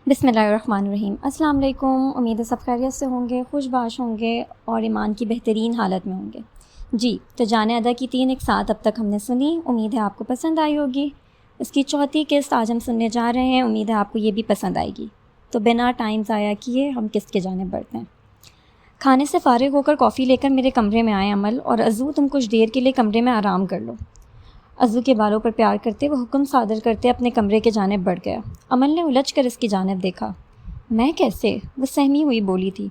بسم اللہ الرحمن الرحیم۔ السلام علیکم، امید ہے سب خیریت سے ہوں گے، خوش باش ہوں گے اور ایمان کی بہترین حالت میں ہوں گے۔ جی تو جانے ادا کی 3 ایک ساتھ اب تک ہم نے سنی، امید ہے آپ کو پسند آئی ہوگی۔ اس کی چوتھی قسط آج ہم سننے جا رہے ہیں، امید ہے آپ کو یہ بھی پسند آئے گی۔ تو بنا ٹائم ضائع کیے ہم قسط کے جانب بڑھتے ہیں۔ کھانے سے فارغ ہو کر کافی لے کر میرے کمرے میں آئے عمل اور عزو تم کچھ دیر کے لیے کمرے میں آرام کر لو۔ عزو کے بالوں پر پیار کرتے وہ حکم صادر کرتے اپنے کمرے کے جانب بڑھ گیا۔ عمل نے الجھ کر اس کی جانب دیکھا۔ میں کیسے؟ وہ سہمی ہوئی بولی تھی۔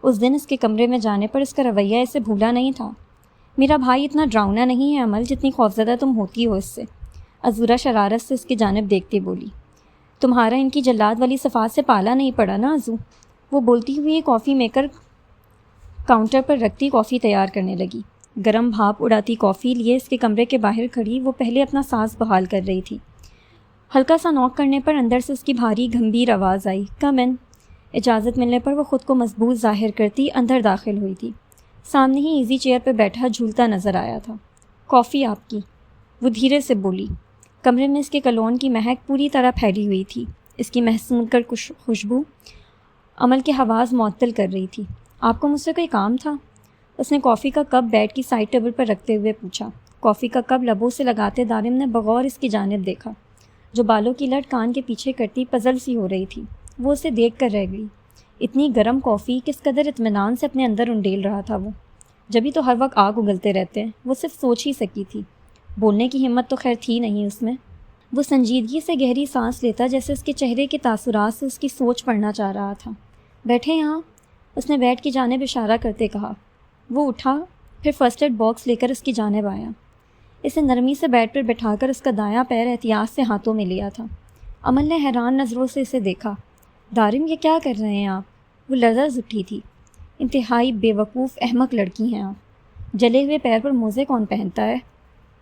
اس دن اس کے کمرے میں جانے پر اس کا رویہ اسے بھولا نہیں تھا۔ میرا بھائی اتنا ڈراؤنا نہیں ہے عمل جتنی خوفزدہ تم ہوتی ہو اس سے، عزورہ شرارت سے اس کی جانب دیکھتی بولی۔ تمہارا ان کی جلاد والی صفات سے پالا نہیں پڑا نا عزو؟ وہ بولتی ہوئی کافی میکر کاؤنٹر پر رکھتی کافی تیار کرنے لگی۔ گرم بھاپ اڑاتی کافی لیے اس کے کمرے کے باہر کھڑی وہ پہلے اپنا سانس بحال کر رہی تھی۔ ہلکا سا نوک کرنے پر اندر سے اس کی بھاری گھمبیر آواز آئی، کم ان۔ اجازت ملنے پر وہ خود کو مضبوط ظاہر کرتی اندر داخل ہوئی تھی۔ سامنے ہی ایزی چیئر پہ بیٹھا جھولتا نظر آیا تھا۔ کافی آپ کی، وہ دھیرے سے بولی۔ کمرے میں اس کے کلون کی مہک پوری طرح پھیلی ہوئی تھی۔ اس کی محسون کر خوشبو عمل کے حواس معطل کر رہی تھی۔ آپ کو مجھ سے کوئی کام تھا؟ اس نے کافی کا کپ بیڈ کی سائڈ ٹیبل پر رکھتے ہوئے پوچھا۔ کافی کا کپ لبوں سے لگاتے دارم نے بغور اس کی جانب دیکھا، جو بالوں کی لٹ کان کے پیچھے کرتی پزل سی ہو رہی تھی۔ وہ اسے دیکھ کر رہ گئی۔ اتنی گرم کافی کس قدر اطمینان سے اپنے اندر انڈیل رہا تھا وہ، جبھی تو ہر وقت آگ اگلتے رہتے ہیں۔ وہ صرف سوچ ہی سکی تھی، بولنے کی ہمت تو خیر تھی نہیں اس میں۔ وہ سنجیدگی سے گہری سانس لیتا جیسے اس کے چہرے کے تاثرات سے اس کی سوچ پڑھنا چاہ رہا تھا۔ بیٹھے یہاں، اس نے بیڈ کی جانب اشارہ کرتے کہا۔ وہ اٹھا، پھر فرسٹ ایڈ باکس لے کر اس کی جانب آیا۔ اسے نرمی سے بیڈ پر بٹھا کر اس کا دایاں پیر احتیاط سے ہاتھوں میں لیا تھا۔ عمل نے حیران نظروں سے اسے دیکھا۔ دارم یہ کیا کر رہے ہیں آپ؟ وہ لرز اٹھی تھی۔ انتہائی بے وقوف احمق لڑکی ہیں آپ۔ جلے ہوئے پیر پر موزے کون پہنتا ہے؟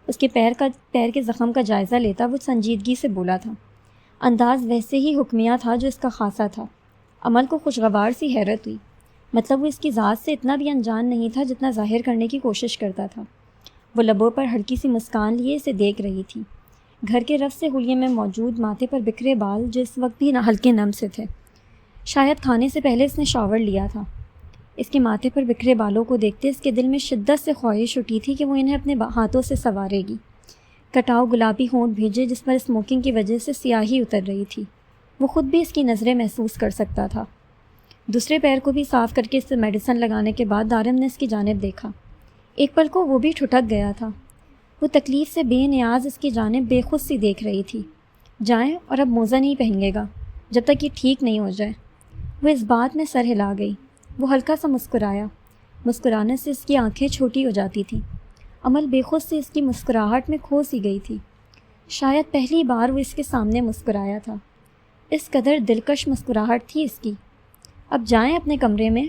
اس کے پیر کے زخم کا جائزہ لیتا وہ سنجیدگی سے بولا تھا۔ انداز ویسے ہی حکمیہ تھا جو اس کا خاصا تھا۔ عمل کو خوشگوار سی حیرت ہوئی، مطلب وہ اس کی ذات سے اتنا بھی انجان نہیں تھا جتنا ظاہر کرنے کی کوشش کرتا تھا۔ وہ لبوں پر ہلکی سی مسکان لیے اسے دیکھ رہی تھی۔ گھر کے رف سے حلیے میں موجود ماتھے پر بکھرے بال جو اس وقت بھی ہلکے نم سے تھے۔ شاید کھانے سے پہلے اس نے شاور لیا تھا۔ اس کے ماتھے پر بکھرے بالوں کو دیکھتے اس کے دل میں شدت سے خواہش اٹھی تھی کہ وہ انہیں اپنے ہاتھوں سے سنوارے گی۔ کٹاؤ گلابی ہونٹ بھیجے جس پر اسموکنگ کی وجہ سے سیاہی اتر رہی تھی۔ وہ خود بھی اس کی نظریں محسوس کر سکتا تھا۔ دوسرے پیر کو بھی صاف کر کے اس سے میڈیسن لگانے کے بعد دارم نے اس کی جانب دیکھا۔ ایک پل کو وہ بھی ٹھٹک گیا تھا۔ وہ تکلیف سے بے نیاز اس کی جانب بے خود سی دیکھ رہی تھی۔ جائیں اور اب موزہ نہیں پہنیے گا جب تک یہ ٹھیک نہیں ہو جائے۔ وہ اس بات میں سر ہلا گئی۔ وہ ہلکا سا مسکرایا۔ مسکرانے سے اس کی آنکھیں چھوٹی ہو جاتی تھیں۔ عمل بے خود سے اس کی مسکراہٹ میں کھو سی گئی تھی۔ شاید پہلی بار وہ اس کے سامنے مسکرایا تھا۔ اس قدر دلکش مسکراہٹ تھی اس کی۔ اب جائیں اپنے کمرے میں۔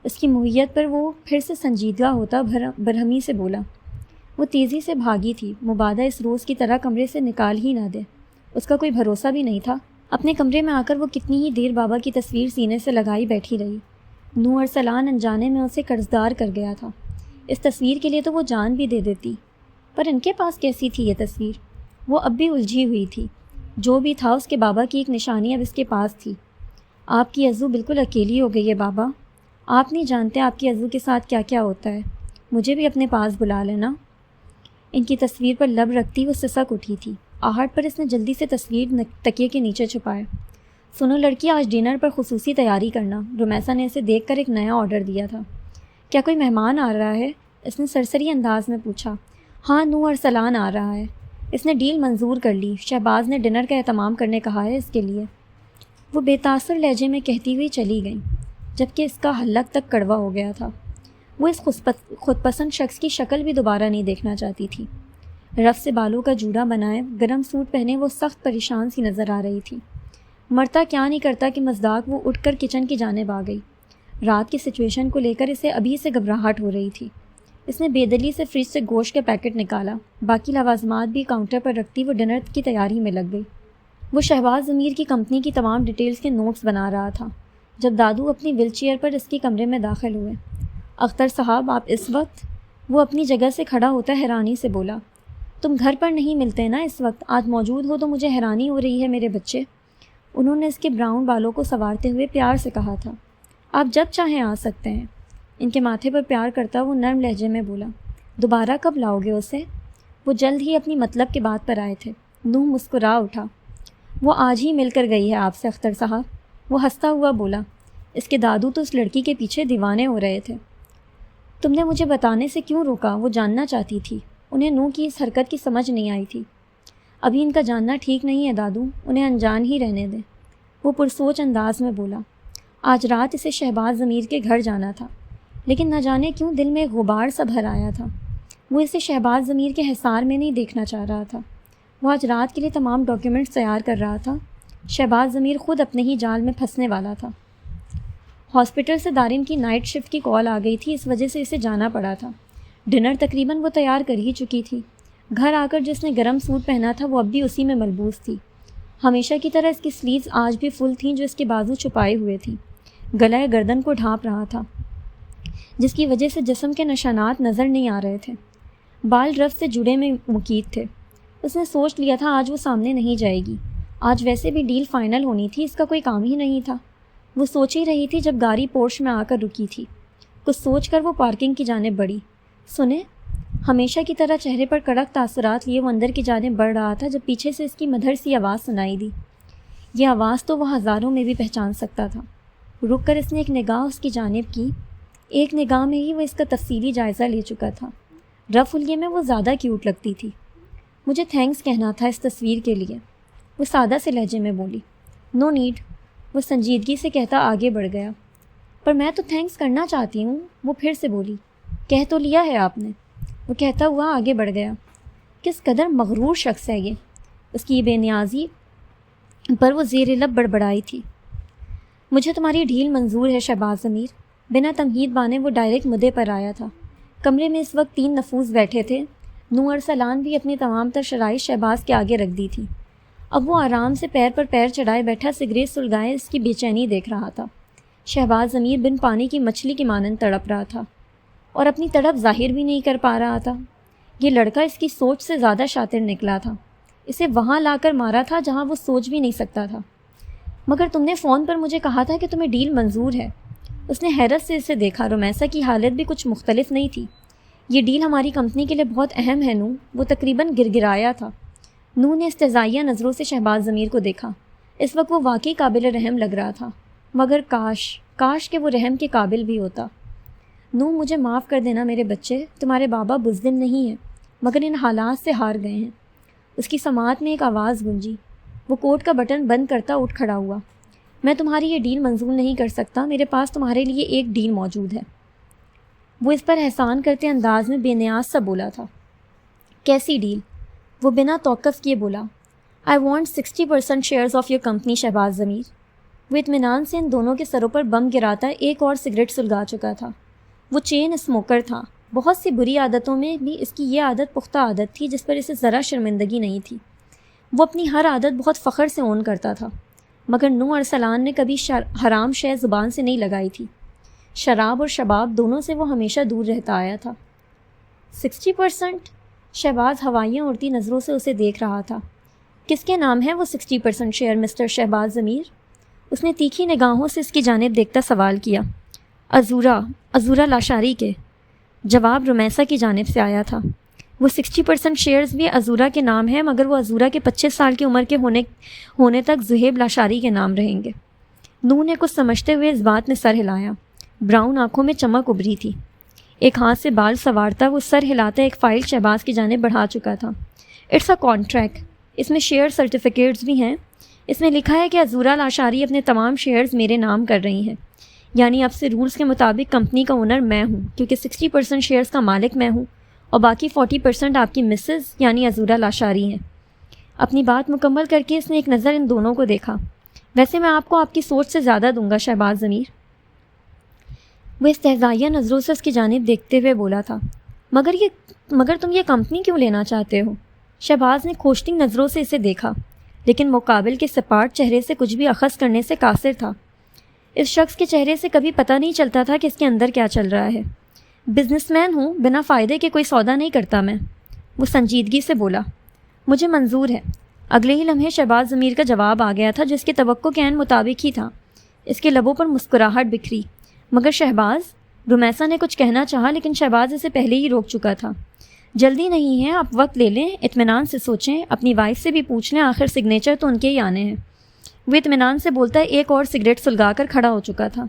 اس کی مویت پر وہ پھر سے سنجیدہ ہوتا برہمی سے بولا۔ وہ تیزی سے بھاگی تھی، مبادہ اس روز کی طرح کمرے سے نکال ہی نہ دے۔ اس کا کوئی بھروسہ بھی نہیں تھا۔ اپنے کمرے میں آ کر وہ کتنی ہی دیر بابا کی تصویر سینے سے لگائی بیٹھی رہی۔ نور ارسلان انجانے میں اسے قرضدار کر گیا تھا۔ اس تصویر کے لیے تو وہ جان بھی دے دیتی، پر ان کے پاس کیسی تھی یہ تصویر؟ وہ اب بھی الجھی ہوئی تھی۔ جو بھی تھا اس کے بابا کی ایک نشانی اب اس کے پاس تھی۔ آپ کی عزو بالکل اکیلی ہو گئی ہے بابا۔ آپ نہیں جانتے آپ کی عزو کے ساتھ کیا کیا ہوتا ہے۔ مجھے بھی اپنے پاس بلا لینا۔ ان کی تصویر پر لب رکھتی وہ سسک اٹھی تھی۔ آہٹ پر اس نے جلدی سے تصویر تکیے کے نیچے چھپایا۔ سنو لڑکی، آج ڈنر پر خصوصی تیاری کرنا۔ رومیسا نے اسے دیکھ کر ایک نیا آرڈر دیا تھا۔ کیا کوئی مہمان آ رہا ہے؟ اس نے سرسری انداز میں پوچھا۔ ہاں، نور ارسلان آ رہا ہے۔ اس نے ڈیل منظور کر لی۔ شہباز نے ڈنر کا اہتمام کرنے کہا ہے اس کے لیے۔ وہ بے تاثر لہجے میں کہتی ہوئی چلی گئی، جبکہ اس کا حلق تک کڑوا ہو گیا تھا۔ وہ اس خود پسند شخص کی شکل بھی دوبارہ نہیں دیکھنا چاہتی تھی۔ رف سے بالوں کا جوڑا بنائے گرم سوٹ پہنے وہ سخت پریشان سی نظر آ رہی تھی۔ مرتا کیا نہیں کرتا کہ مزداق وہ اٹھ کر کچن کی جانب آ گئی۔ رات کی سچویشن کو لے کر اسے ابھی سے گھبراہٹ ہو رہی تھی۔ اس نے بے دلی سے فریج سے گوشت کا پیکٹ نکالا۔ باقی لوازمات بھی کاؤنٹر پر رکھتی وہ ڈنر کی تیاری میں لگ گئی۔ وہ شہباز ضمیر کی کمپنی کی تمام ڈیٹیلز کے نوٹس بنا رہا تھا جب دادو اپنی ویل چیئر پر اس کے کمرے میں داخل ہوئے۔ اختر صاحب، آپ اس وقت؟ وہ اپنی جگہ سے کھڑا ہوتا حیرانی سے بولا۔ تم گھر پر نہیں ملتے نا اس وقت؟ آج موجود ہو تو مجھے حیرانی ہو رہی ہے میرے بچے۔ انہوں نے اس کے براؤن بالوں کو سنوارتے ہوئے پیار سے کہا تھا۔ آپ جب چاہیں آ سکتے ہیں۔ ان کے ماتھے پر پیار کرتا وہ نرم لہجے میں بولا۔ دوبارہ کب لاؤ گے اسے؟ وہ جلد ہی اپنی مطلب کی بات پر آئے تھے۔ نوح مسکرا اٹھا۔ وہ آج ہی مل کر گئی ہے آپ سے اختر صاحب، وہ ہنستا ہوا بولا۔ اس کے دادو تو اس لڑکی کے پیچھے دیوانے ہو رہے تھے۔ تم نے مجھے بتانے سے کیوں روکا؟ وہ جاننا چاہتی تھی۔ انہیں نوح کی اس حرکت کی سمجھ نہیں آئی تھی۔ ابھی ان کا جاننا ٹھیک نہیں ہے دادو، انہیں انجان ہی رہنے دیں، وہ پرسوچ انداز میں بولا۔ آج رات اسے شہباز ضمیر کے گھر جانا تھا، لیکن نہ جانے کیوں دل میں غبار سا بھر آیا تھا۔ وہ اسے شہباز ضمیر کے حصار میں نہیں دیکھنا چاہ رہا تھا۔ وہ آج رات کے لیے تمام ڈاکیومنٹس تیار کر رہا تھا۔ شہباز ضمیر خود اپنے ہی جال میں پھنسنے والا تھا۔ ہاسپٹل سے دارین کی نائٹ شفٹ کی کال آ گئی تھی، اس وجہ سے اسے جانا پڑا تھا۔ ڈنر تقریباً وہ تیار کر ہی چکی تھی۔ گھر آ کر جس نے گرم سوٹ پہنا تھا وہ اب بھی اسی میں ملبوس تھی۔ ہمیشہ کی طرح اس کی سلیوز آج بھی فل تھیں جو اس کے بازو چھپائے ہوئے تھیں۔ گلہ گردن کو ڈھانپ رہا تھا، جس کی وجہ سے جسم کے نشانات نظر نہیں آ رہے تھے۔ بال رف سے جڑے میں مقید تھے۔ اس نے سوچ لیا تھا آج وہ سامنے نہیں جائے گی۔ آج ویسے بھی ڈیل فائنل ہونی تھی، اس کا کوئی کام ہی نہیں تھا۔ وہ سوچ ہی رہی تھی جب گاڑی پورش میں آ کر رکی تھی۔ کچھ سوچ کر وہ پارکنگ کی جانب بڑھی۔ سنیں، ہمیشہ کی طرح چہرے پر کڑک تاثرات لیے وہ اندر کی جانب بڑھ رہا تھا جب پیچھے سے اس کی مدھر سی آواز سنائی دی۔ یہ آواز تو وہ ہزاروں میں بھی پہچان سکتا تھا۔ رک کر اس نے ایک نگاہ اس کی جانب کی۔ ایک نگاہ میں ہی وہ اس کا تفصیلی جائزہ لے چکا تھا۔ رف الیے میں وہ زیادہ کیوٹ لگتی تھی۔ مجھے تھینکس کہنا تھا اس تصویر کے لیے، وہ سادہ سے لہجے میں بولی۔ نو نیڈ، وہ سنجیدگی سے کہتا آگے بڑھ گیا۔ پر میں تو تھینکس کرنا چاہتی ہوں، وہ پھر سے بولی۔ کہہ تو لیا ہے آپ نے، وہ کہتا ہوا آگے بڑھ گیا۔ کس قدر مغرور شخص ہے یہ، اس کی بے نیازی پر وہ زیر لب بڑبڑائی تھی۔ مجھے تمہاری ڈھیل منظور ہے شہباز ضمیر۔ بنا تمہید بانے وہ ڈائریکٹ مدعے پر آیا تھا۔ کمرے میں اس وقت 3 نفوس بیٹھے تھے۔ نور ارسلان بھی اپنی تمام تر شرائط شہباز کے آگے رکھ دی تھی۔ اب وہ آرام سے پیر پر پیر چڑھائے بیٹھا سگریٹ سلگائے اس کی بے چینی دیکھ رہا تھا۔ شہباز ضمیر بن پانی کی مچھلی کی مانند تڑپ رہا تھا اور اپنی تڑپ ظاہر بھی نہیں کر پا رہا تھا۔ یہ لڑکا اس کی سوچ سے زیادہ شاطر نکلا تھا۔ اسے وہاں لا کر مارا تھا جہاں وہ سوچ بھی نہیں سکتا تھا۔ مگر تم نے فون پر مجھے کہا تھا کہ تمہیں ڈیل منظور ہے۔ اس نے حیرت سے اسے دیکھا۔ رومیسا کی حالت بھی کچھ مختلف نہیں تھی۔ یہ ڈیل ہماری کمپنی کے لیے بہت اہم ہے نو، وہ تقریباً گرگرایا تھا۔ نو نے استہزائیہ نظروں سے شہباز ضمیر کو دیکھا۔ اس وقت وہ واقعی قابل رحم لگ رہا تھا، مگر کاش کہ وہ رحم کے قابل بھی ہوتا۔ نو، مجھے معاف کر دینا میرے بچے، تمہارے بابا بزدل نہیں ہیں، مگر ان حالات سے ہار گئے ہیں۔ اس کی سماعت میں ایک آواز گونجی۔ وہ کوٹ کا بٹن بند کرتا اٹھ کھڑا ہوا۔ میں تمہاری یہ ڈیل منظور نہیں کر سکتا، میرے پاس تمہارے لیے ایک ڈیل موجود ہے۔ وہ اس پر احسان کرتے انداز میں بے نیاز سا بولا تھا۔ کیسی ڈیل؟ وہ بنا توقف کیے بولا۔ I want 60% shares of your company Shahbaz Zameer. وہ اطمینان سے ان دونوں کے سروں پر بم گراتا ایک اور سگریٹ سلگا چکا تھا۔ وہ چین اسموکر تھا۔ بہت سی بری عادتوں میں بھی اس کی یہ عادت پختہ عادت تھی جس پر اسے ذرا شرمندگی نہیں تھی۔ وہ اپنی ہر عادت بہت فخر سے اون کرتا تھا، مگر نو ارسلان نے کبھی حرام شے زبان سے نہیں لگائی تھی۔ شراب اور شباب دونوں سے وہ ہمیشہ دور رہتا آیا تھا۔ 60%؟ شہباز ہوائیاں اڑتی نظروں سے اسے دیکھ رہا تھا۔ کس کے نام ہے وہ 60% شیئر مسٹر شہباز ضمیر؟ اس نے تیکھی نگاہوں سے اس کی جانب دیکھتا سوال کیا۔ عزورہ لاشاری کے۔ جواب رومیسا کی جانب سے آیا تھا۔ وہ 60% شیئرز بھی عزورہ کے نام ہیں، مگر وہ عزورہ کے 25 سال کی عمر کے ہونے تک زہیب لاشاری کے نام رہیں گے۔ نو نے کچھ سمجھتے ہوئے اس بات میں سر ہلایا۔ براؤن آنکھوں میں چمک ابھری تھی۔ ایک ہاتھ سے بال سنوارتا وہ سر ہلاتا ایک فائل شہباز کی جانب بڑھا چکا تھا۔ اٹس اے کانٹریکٹ، اس میں شیئر سرٹیفکیٹس بھی ہیں۔ اس میں لکھا ہے کہ عزورہ لاشاری اپنے تمام شیئرز میرے نام کر رہی ہیں، یعنی اب سے رولز کے مطابق کمپنی کا اونر میں ہوں، کیونکہ 60% شیئرز کا مالک میں ہوں اور باقی 40% آپ کی مسز یعنی عزورہ لاشاری ہیں۔ اپنی بات مکمل کر کے اس نے ایک نظر ان دونوں کو دیکھا۔ ویسے میں آپ کو آپ کی سوچ سے زیادہ دوں گا شہباز ضمیر۔ وہ استہزائیہ نظروں سے اس کی جانب دیکھتے ہوئے بولا تھا۔ مگر تم یہ کمپنی کیوں لینا چاہتے ہو؟ شہباز نے کھوجتی نظروں سے اسے دیکھا، لیکن مقابل کے سپاٹ چہرے سے کچھ بھی اخذ کرنے سے قاصر تھا۔ اس شخص کے چہرے سے کبھی پتہ نہیں چلتا تھا کہ اس کے اندر کیا چل رہا ہے۔ بزنس مین ہوں، بنا فائدے کے کوئی سودا نہیں کرتا میں، وہ سنجیدگی سے بولا۔ مجھے منظور ہے، اگلے ہی لمحے شہباز ضمیر کا جواب آ گیا تھا جو اس کے توقع کے عین مطابق ہی تھا۔ اس کے لبوں پر مسکراہٹ بکھری، مگر شہباز، رمیسا نے کچھ کہنا چاہا لیکن شہباز اسے پہلے ہی روک چکا تھا۔ جلدی نہیں ہے، آپ وقت لے لیں، اطمینان سے سوچیں، اپنی وائف سے بھی پوچھ لیں، آخر سگنیچر تو ان کے ہی آنے ہیں۔ وہ اطمینان سے بولتا ہے ایک اور سگریٹ سلگا کر کھڑا ہو چکا تھا۔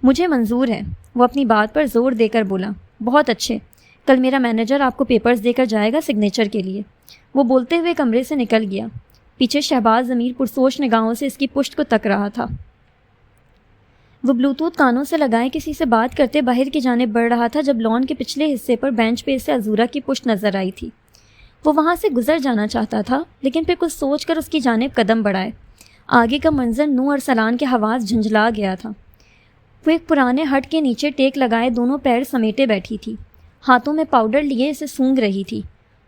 مجھے منظور ہے، وہ اپنی بات پر زور دے کر بولا۔ بہت اچھے، کل میرا مینیجر آپ کو پیپرز دے کر جائے گا سگنیچر کے لیے۔ وہ بولتے ہوئے کمرے سے نکل گیا۔ پیچھے شہباز ضمیر پرسوچ نگاہوں سے اس کی پشت کو تک رہا تھا۔ وہ بلوٹوتھ کانوں سے لگائے کسی سے بات کرتے باہر کی جانب بڑھ رہا تھا جب لان کے پچھلے حصے پر بینچ پہ اسے عزورہ کی پشت نظر آئی تھی۔ وہ وہاں سے گزر جانا چاہتا تھا لیکن پھر کچھ سوچ کر اس کی جانب قدم بڑھائے۔ آگے کا منظر نور ارسلان کے حواس جھنجھلا گیا تھا۔ وہ ایک پرانے ہٹ کے نیچے ٹیک لگائے دونوں پیر سمیٹے بیٹھی تھی، ہاتھوں میں پاؤڈر لیے اسے سونگھ رہی تھی۔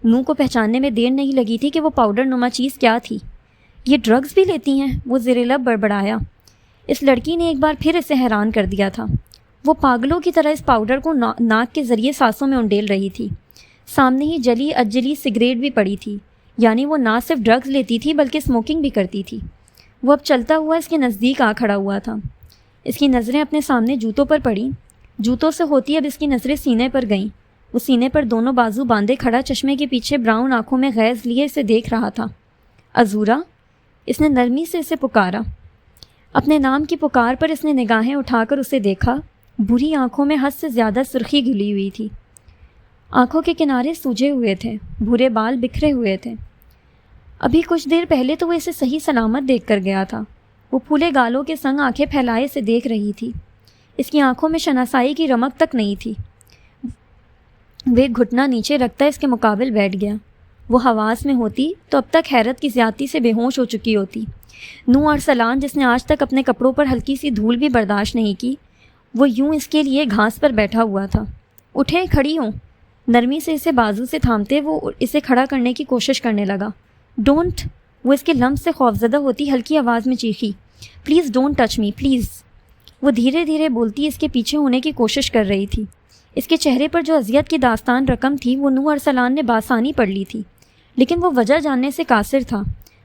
نو کو پہچاننے میں دیر نہیں لگی تھی کہ وہ پاؤڈر نما چیز کیا تھی۔ یہ ڈرگز بھی لیتی ہیں؟ وہ زیر لب بڑبڑایا۔ اس لڑکی نے ایک بار پھر اسے حیران کر دیا تھا۔ وہ پاگلوں کی طرح اس پاؤڈر کو ناک کے ذریعے سانسوں میں انڈیل رہی تھی۔ سامنے ہی جلی اجلی سگریٹ بھی پڑی تھی، یعنی وہ نہ صرف ڈرگز لیتی تھی بلکہ اسموکنگ بھی کرتی تھی۔ وہ اب چلتا ہوا اس کے نزدیک آ کھڑا ہوا تھا۔ اس کی نظریں اپنے سامنے جوتوں پر پڑیں۔ جوتوں سے ہوتی اب اس کی نظریں سینے پر گئیں۔ وہ سینے پر دونوں بازو باندھے کھڑا چشمے کے پیچھے براؤن آنکھوں میں غیظ لیے اسے دیکھ رہا تھا۔ عزورہ، اس نے نرمی سے اسے پکارا۔ اپنے نام کی پکار پر اس نے نگاہیں اٹھا کر اسے دیکھا۔ بری آنکھوں میں حد سے زیادہ سرخی گھلی ہوئی تھی، آنکھوں کے کنارے سوجے ہوئے تھے، بھورے بال بکھرے ہوئے تھے۔ ابھی کچھ دیر پہلے تو وہ اسے صحیح سلامت دیکھ کر گیا تھا۔ وہ پھولے گالوں کے سنگ آنکھیں پھیلائے اسے دیکھ رہی تھی۔ اس کی آنکھوں میں شناسائی کی رمق تک نہیں تھی۔ وہ ایک گھٹنا نیچے رکھتا اس کے مقابل بیٹھ گیا۔ وہ حواس میں ہوتی تو اب تک حیرت کی زیادتی سے بے ہوش ہو چکی ہوتی۔ نو ارسلان، جس نے آج تک اپنے کپڑوں پر ہلکی سی دھول بھی برداشت نہیں کی، وہ یوں اس کے لیے گھاس پر بیٹھا ہوا تھا۔ اٹھیں، کھڑی ہوں۔ نرمی سے اسے بازو سے تھامتے وہ اسے کھڑا کرنے کی کوشش کرنے لگا۔ ڈونٹ، وہ اس کے لمس سے خوفزدہ ہوتی ہلکی آواز میں چیخی۔ Please don't touch me, please. وہ دھیرے دھیرے بولتی اس کے پیچھے ہونے کی کوشش کر رہی تھی۔ اس کے چہرے پر جو اذیت کی داستان رقم تھی وہ نو ارسلان نے بآسانی پڑھ لی تھی، لیکن وہ وجہ جاننے سے قاصر تھا۔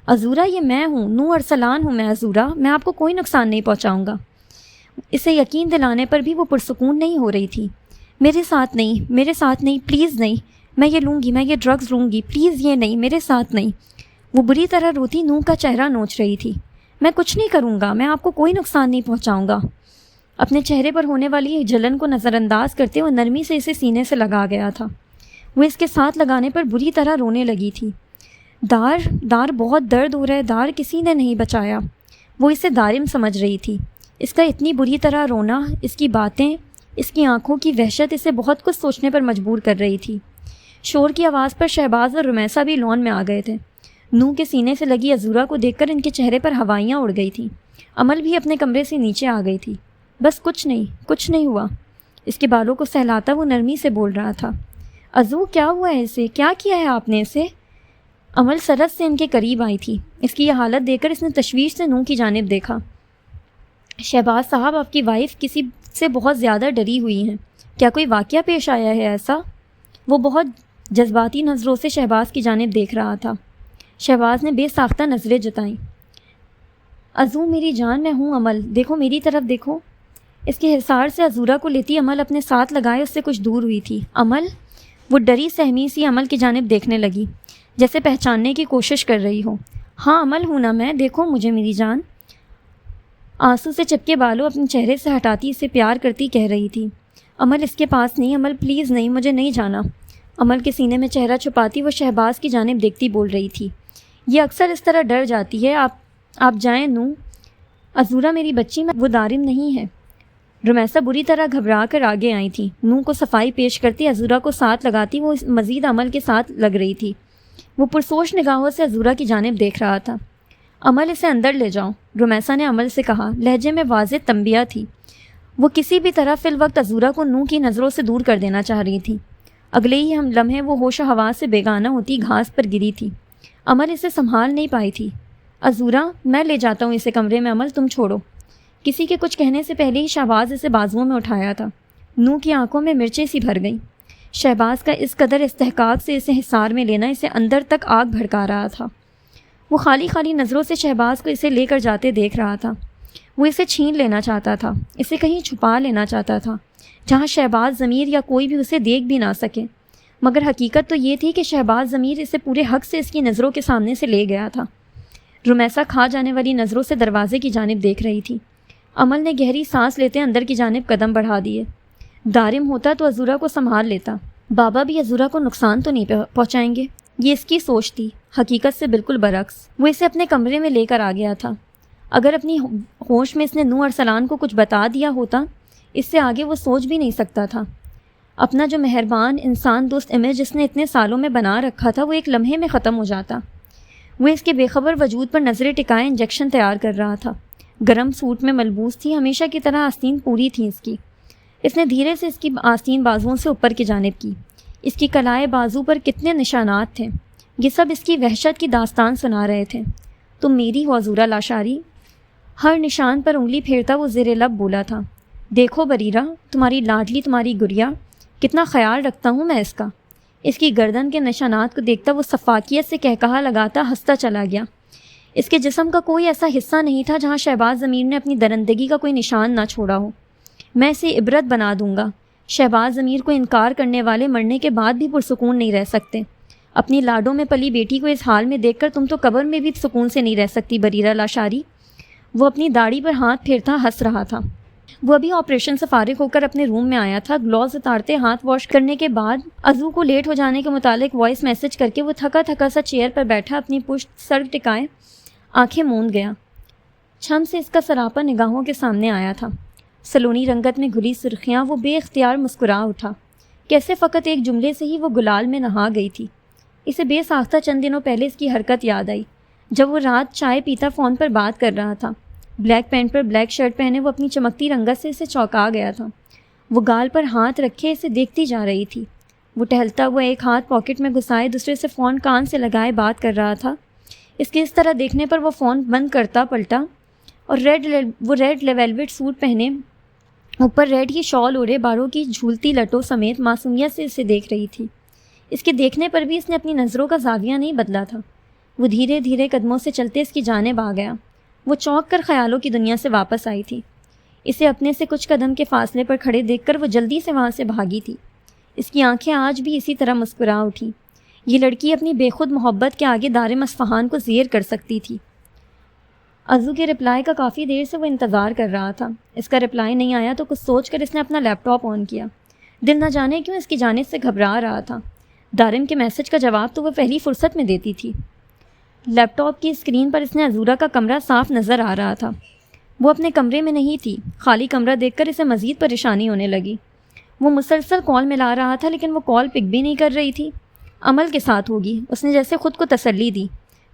عزورہ، یہ میں ہوں، نو ارسلان ہوں میں عزورہ، میں آپ کو کوئی نقصان نہیں پہنچاؤں گا۔ اسے یقین دلانے پر بھی وہ پرسکون نہیں ہو رہی تھی۔ میرے ساتھ نہیں، میرے ساتھ نہیں، پلیز نہیں، میں یہ لوں گی، میں یہ ڈرگز لوں گی، پلیز یہ نہیں، میرے ساتھ نہیں۔ وہ بری طرح روتی نو کا چہرہ نوچ رہی تھی۔ میں کچھ نہیں کروں گا، میں آپ کو کوئی نقصان نہیں پہنچاؤں گا۔ اپنے چہرے پر ہونے والی جلن کو نظر انداز کرتے وہ نرمی سے اسے سینے سے لگا گیا تھا۔ وہ اس کے ساتھ لگانے پر بری طرح رونے لگی تھی۔ دار بہت درد ہو رہا ہے، دار کسی نے نہیں بچایا۔ وہ اسے دارم سمجھ رہی تھی۔ اس کا اتنی بری طرح رونا، اس کی باتیں، اس کی آنکھوں کی وحشت اسے بہت کچھ سوچنے پر مجبور کر رہی تھی۔ شور کی آواز پر شہباز اور رمیسا بھی لون میں آ گئے تھے۔ نو کے سینے سے لگی عزورہ کو دیکھ کر ان کے چہرے پر ہوائیاں اڑ گئی تھیں۔ امل بھی اپنے کمرے سے نیچے آ گئی تھی۔ بس کچھ نہیں ہوا، اس کے بالوں کو سہلاتا وہ نرمی سے بول رہا تھا۔ عزو، کیا ہوا ہے اسے؟ کیا کیا ہے آپ نے اسے؟ امل سرد سے ان کے قریب آئی تھی۔ اس کی یہ حالت دیکھ کر اس نے تشویش سے نو کی جانب دیکھا۔ شہباز صاحب، آپ کی وائف کسی سے بہت زیادہ ڈری ہوئی ہیں، کیا کوئی واقعہ پیش آیا ہے ایسا؟ وہ بہت جذباتی نظروں سے شہباز کی جانب دیکھ رہا تھا۔ شہباز نے بے ساختہ نظریں جتائیں۔ عزو میری جان، میں ہوں امل، دیکھو میری طرف دیکھو۔ اس کے حصار سے عزورہ کو لیتی امل اپنے ساتھ لگائے اس سے کچھ دور ہوئی تھی۔ امل، وہ ڈری سہمی سی امل کی جانب دیکھنے لگی، جیسے پہچاننے کی کوشش کر رہی ہو۔ ہاں امل ہوں نا میں، دیکھو مجھے میری جان۔ آنسو سے چپکے بالوں اپنے چہرے سے ہٹاتی اسے پیار کرتی کہہ رہی تھی۔ امل اس کے پاس نہیں، امل پلیز نہیں، مجھے نہیں جانا۔ امل کے سینے میں چہرہ چھپاتی وہ شہباز کی جانب دیکھتی بول رہی تھی۔ یہ اکثر اس طرح ڈر جاتی ہے، آپ جائیں نو۔ عزورہ میری بچی، میں وہ دارم نہیں ہے۔ رمیسا بری طرح گھبرا کر آگے آئی تھی۔ نو کو صفائی پیش کرتی عزورہ کو ساتھ لگاتی وہ مزید عمل کے ساتھ لگ رہی تھی۔ وہ پرسوچ نگاہوں سے عزورہ کی جانب دیکھ رہا تھا۔ عمل، اسے اندر لے جاؤ، رمیسا نے عمل سے کہا۔ لہجے میں واضح تنبیہ تھی۔ وہ کسی بھی طرح فی الوقت عزورہ کو نو کی نظروں سے دور کر دینا چاہ رہی تھی۔ اگلے ہی ہم لمحے وہ ہوش و حواس سے بیگانہ ہوتی گھاس پر گری تھی۔ عمل اسے سنبھال نہیں پائی تھی۔ عزورہ، میں لے جاتا ہوں اسے کمرے میں، عمل تم چھوڑو۔ کسی کے کچھ کہنے سے پہلے ہی شہباز اسے بازوؤں میں اٹھایا تھا۔ نو کی آنکھوں میں مرچیں سی بھر گئیں۔ شہباز کا اس قدر استحقاق سے اسے حصار میں لینا اسے اندر تک آگ بھڑکا رہا تھا۔ وہ خالی خالی نظروں سے شہباز کو اسے لے کر جاتے دیکھ رہا تھا۔ وہ اسے چھین لینا چاہتا تھا، اسے کہیں چھپا لینا چاہتا تھا جہاں شہباز ضمیر یا کوئی بھی اسے دیکھ بھی نہ سکے، مگر حقیقت تو یہ تھی کہ شہباز ضمیر اسے پورے حق سے اس کی نظروں کے سامنے سے لے گیا تھا۔ رمیسا کھا جانے والی نظروں سے دروازے کی جانب دیکھ رہی تھی۔ عمل نے گہری سانس لیتے اندر کی جانب قدم بڑھا دیے۔ دارم ہوتا تو عزورہ کو سنبھال لیتا، بابا بھی عزورہ کو نقصان تو نہیں پہنچائیں گے، یہ اس کی سوچ تھی، حقیقت سے بالکل برعکس۔ وہ اسے اپنے کمرے میں لے کر آ گیا تھا۔ اگر اپنی ہوش میں اس نے نور ارسلان کو کچھ بتا دیا ہوتا، اس سے آگے وہ سوچ بھی نہیں سکتا تھا۔ اپنا جو مہربان انسان دوست امیج جس نے اتنے سالوں میں بنا رکھا تھا، وہ ایک لمحے میں ختم ہو جاتا۔ وہ اس کے بے خبر وجود پر نظریں ٹکائے انجیکشن تیار کر رہا تھا۔ گرم سوٹ میں ملبوس تھی، ہمیشہ کی طرح آستین پوری تھی اس کی۔ اس نے دھیرے سے اس کی آستین بازوؤں سے اوپر کی جانب کی۔ اس کی کلائے بازو پر کتنے نشانات تھے، یہ سب اس کی وحشت کی داستان سنا رہے تھے۔ تم میری ہو عزورہ لاشاری؟ ہر نشان پر انگلی پھیرتا وہ زیر لب بولا تھا، دیکھو بریرہ، تمہاری لاڈلی، تمہاری گڑیا، کتنا خیال رکھتا ہوں میں اس کا۔ اس کی گردن کے نشانات کو دیکھتا وہ سفاکیت سے کہکہا لگاتا ہنستا چلا گیا۔ اس کے جسم کا کوئی ایسا حصہ نہیں تھا جہاں شہباز ضمیر نے اپنی درندگی کا کوئی نشان نہ چھوڑا ہو۔ میں اسے عبرت بنا دوں گا۔ شہباز ضمیر کو انکار کرنے والے مرنے کے بعد بھی پرسکون نہیں رہ سکتے۔ اپنی لاڈوں میں پلی بیٹی کو اس حال میں دیکھ کر تم تو قبر میں بھی سکون سے نہیں رہ سکتی بریرہ لاشاری۔ وہ اپنی داڑھی پر ہاتھ پھیرتا ہنس رہا تھا۔ وہ ابھی آپریشن سے فارغ ہو کر اپنے روم میں آیا تھا۔ گلوز اتارتے ہاتھ واش کرنے کے بعد عزو کو لیٹ ہو جانے کے متعلق وائس میسج کر کے وہ تھکا تھکا سا چیئر پر بیٹھا اپنی پشت سر ٹکائے آنکھیں موند گیا۔ چھم سے اس کا سراپا نگاہوں کے سامنے آیا تھا۔ سلونی رنگت میں گھلی سرخیاں، وہ بے اختیار مسکرا اٹھا۔ کیسے فقط ایک جملے سے ہی وہ گلال میں نہا گئی تھی۔ اسے بے ساختہ چند دنوں پہلے اس کی حرکت یاد آئی جب وہ رات چائے پیتا فون پر بات کر رہا تھا۔ بلیک پینٹ پر بلیک شرٹ پہنے وہ اپنی چمکتی رنگت سے اسے چونکا گیا تھا۔ وہ گال پر ہاتھ رکھے اسے دیکھتی جا رہی تھی۔ وہ ٹہلتا ہوا ایک ہاتھ پاکٹ میں گھسائے دوسرے سے فون کان سے لگائے بات کر رہا تھا۔ اس کے اس طرح دیکھنے پر وہ فون بند کرتا پلٹا اور ریڈ ویلویٹ سوٹ پہنے اوپر ریڈ کی شال اوڑے باروں کی جھولتی لٹوں سمیت معصومیت سے اسے دیکھ رہی تھی۔ اس کے دیکھنے پر بھی اس نے اپنی نظروں کا زاویہ نہیں بدلا تھا۔ وہ دھیرے دھیرے قدموں سے چلتے اس کی جانب آ گیا۔ وہ چونک کر خیالوں کی دنیا سے واپس آئی تھی۔ اسے اپنے سے کچھ قدم کے فاصلے پر کھڑے دیکھ کر وہ جلدی سے وہاں سے بھاگی تھی۔ اس کی آنکھیں آج بھی اسی طرح مسکرا اٹھیں۔ یہ لڑکی اپنی بے خود محبت کے آگے دارم اصفہان کو زیر کر سکتی تھی۔ عزو کے رپلائی کا کافی دیر سے وہ انتظار کر رہا تھا۔ اس کا رپلائی نہیں آیا تو کچھ سوچ کر اس نے اپنا لیپ ٹاپ آن کیا۔ دل نہ جانے کیوں اس کی جانب سے گھبرا رہا تھا۔ دارم کے میسج کا جواب تو وہ پہلی فرصت میں دیتی تھی۔ لیپ ٹاپ کی اسکرین پر اس نے عزورہ کا کمرہ صاف نظر آ رہا تھا۔ وہ اپنے کمرے میں نہیں تھی۔ خالی کمرہ دیکھ کر اسے مزید پریشانی ہونے لگی۔ وہ مسلسل کال ملا رہا تھا لیکن وہ کال پک بھی نہیں کر رہی تھی۔ عمل کے ساتھ ہوگی، اس نے جیسے خود کو تسلی دی،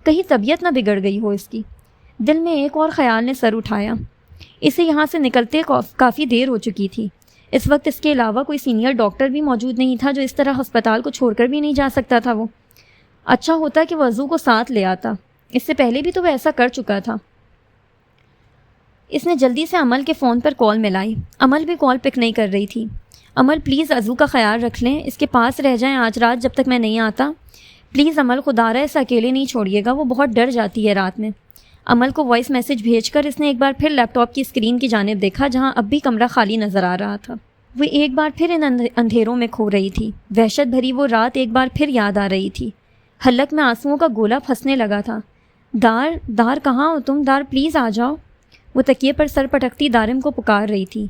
کہیں طبیعت نہ بگڑ گئی ہو اس کی۔ دل میں ایک اور خیال نے سر اٹھایا۔ اسے یہاں سے نکلتے کافی دیر ہو چکی تھی۔ اس وقت اس کے علاوہ کوئی سینئر ڈاکٹر بھی موجود نہیں تھا جو اس طرح ہسپتال کو چھوڑ کر بھی نہیں جا سکتا تھا۔ وہ اچھا ہوتا کہ وہ عزو کو ساتھ لے آتا، اس سے پہلے بھی تو وہ ایسا کر چکا تھا۔ اس نے جلدی سے عمل کے فون پر کال ملائی۔ عمل بھی کال پک نہیں کر رہی تھی۔ عمل پلیز عزو کا خیال رکھ لیں، اس کے پاس رہ جائیں آج رات جب تک میں نہیں آتا۔ پلیز عمل، خدا رہا اسے اکیلے نہیں چھوڑیے گا، وہ بہت ڈر جاتی ہے رات میں۔ عمل کو وائس میسج بھیج کر اس نے ایک بار پھر لیپ ٹاپ کی اسکرین کی جانب دیکھا جہاں اب بھی کمرہ خالی نظر آ رہا تھا۔ وہ ایک بار پھر ان اندھیروں میں کھو رہی تھی۔ وحشت بھری وہ رات ایک بار پھر یاد آ رہی تھی۔ حلق میں آنسوؤں کا گولا پھنسنے لگا تھا۔ دار کہاں ہو تم؟ دار پلیز آ جاؤ۔ وہ تکیے پر سر پٹکتی دارم کو پکار رہی تھی۔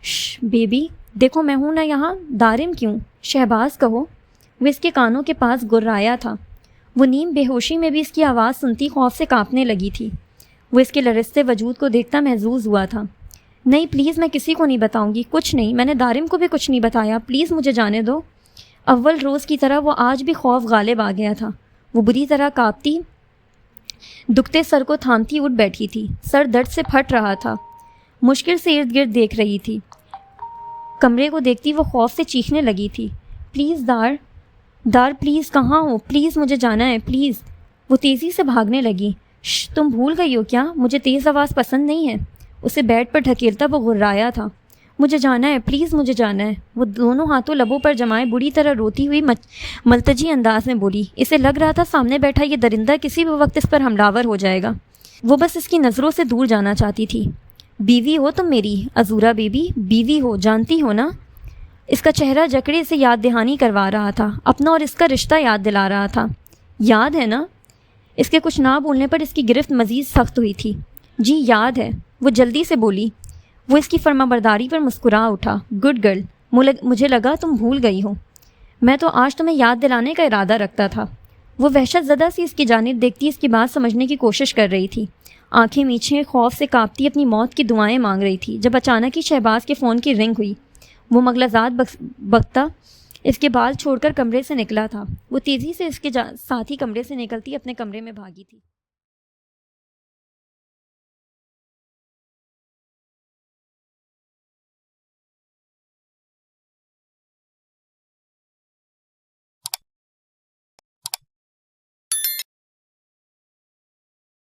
شش بیبی، دیکھو میں ہوں نا یہاں۔ دارم کیوں؟ شہباز کہو۔ وہ اس کے کانوں کے پاس گرایا تھا۔ وہ نیم بے ہوشی میں بھی اس کی آواز سنتی خوف سے کانپنے لگی تھی۔ وہ اس کے لرزتے وجود کو دیکھتا محظوظ ہوا تھا۔ نہیں پلیز، میں کسی کو نہیں بتاؤں گی، کچھ نہیں، میں نے دارم کو بھی کچھ نہیں بتایا، پلیز مجھے جانے دو۔ اول روز کی طرح وہ آج بھی خوف غالب آ گیا تھا۔ وہ بری طرح کانپتی دکھتے سر کو تھامتی اٹھ بیٹھی تھی۔ سر درد سے پھٹ رہا تھا۔ مشکل سے ارد گرد دیکھ رہی تھی۔ کمرے کو دیکھتی وہ خوف سے چیخنے لگی تھی۔ پلیز دار پلیز کہاں ہو؟ پلیز مجھے جانا ہے، پلیز۔ وہ تیزی سے بھاگنے لگی۔ تم بھول گئی ہو کیا؟ مجھے تیز آواز پسند نہیں ہے۔ اسے بیڈ پر ڈھکیلتا وہ غرایا تھا۔ مجھے جانا ہے، پلیز مجھے جانا ہے، وہ دونوں ہاتھوں لبوں پر جمائے بری طرح روتی ہوئی ملتجی انداز میں بولی۔ اسے لگ رہا تھا سامنے بیٹھا یہ درندہ کسی بھی وقت اس پر حملہ ہو جائے گا۔ وہ بس اس کی نظروں سے دور جانا چاہتی تھی۔ بیوی ہو تم میری، عذورا بیوی، بیوی ہو، جانتی ہو نا؟ اس کا چہرہ جکڑے سے یاد دہانی کروا رہا تھا، اپنا اور اس کا رشتہ یاد دلا رہا تھا۔ یاد ہے نا؟ اس کے کچھ نہ بولنے پر اس کی گرفت مزید سخت ہوئی تھی۔ جی یاد ہے، وہ جلدی سے بولی۔ وہ اس کی فرما برداری پر مسکرا اٹھا۔ گڈ گرل، مجھے لگا تم بھول گئی ہو، میں تو آج تمہیں یاد دلانے کا ارادہ رکھتا تھا۔ وہ وحشت زدہ سی اس کی جانب دیکھتی اس کی بات سمجھنے کی کوشش کر رہی تھی، آنکھیں میچھیں خوف سے کانپتی اپنی موت کی دعائیں مانگ رہی تھی، جب اچانک ہی شہباز کے فون کی رنگ ہوئی۔ وہ مغلزات بکتا اس کے بال چھوڑ کر کمرے سے نکلا تھا۔ وہ تیزی سے اس کے ساتھ ہی کمرے سے نکلتی اپنے کمرے میں بھاگی تھی۔